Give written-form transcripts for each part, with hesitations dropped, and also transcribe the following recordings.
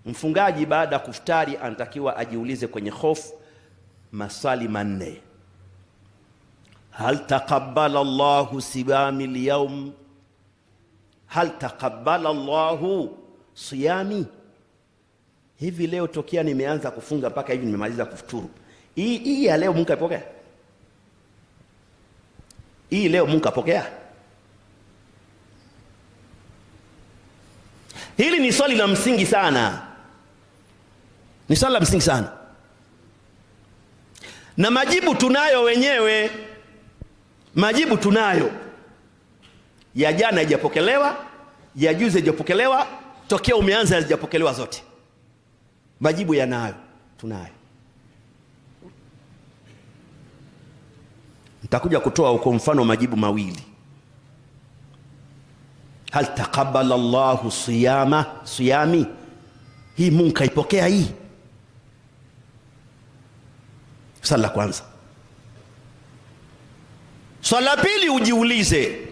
Mfungaji baada ya kufutari anatakiwa ajiulize kwenye hofu maswali manne. Hal taqabbala Allahu siyami al-yawm? Hal taqabbala Allahu siyami? Hivi leo tokea nimeanza kufunga mpaka hivi nimemaliza kufuturu, hii ya leo Mungu kapokea? Hii leo Mungu kapokea? Hili ni swali la msingi sana, ni swali la msingi sana, na majibu tunayo wenyewe. Majibu tunayo. Ya jana haijapokelewa, ya juzi haijapokelewa, tokea umeanza haijapokelewa zote. Majibu yanayo, tunayo. Nitakuja kutoa kwa mfano majibu mawili. Hal taqabbala Allahu siyami? Hii Mungu kaipokea hii? Swali la kwanza. Swali la pili, ujiulize,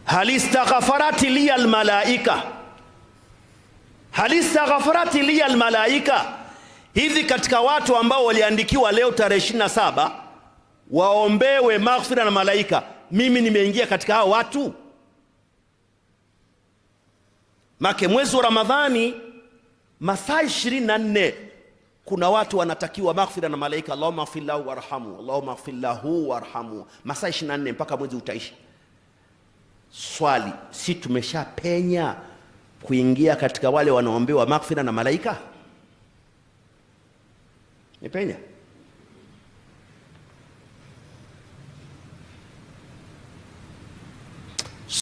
hal istaghfarati li almalaika? Hal istaghfarati li almalaika? Hivi katika watu ambao waliandikiwa leo tarehe 27 waombewe maghfira na malaika, mimi nimeingia katika hao watu? Make mwezi wa Ramadhani masaa 24 kuna watu wanatakiwa maghfira na malaika, Allahumma ighfir lahu warhamhu, Allahumma ighfir lahu warhamhu, masaa 24 mpaka mwezi utaisha. Swali, si tumeshapenya kuingia katika wale wanaombewa maghfira na malaika? Nipenya?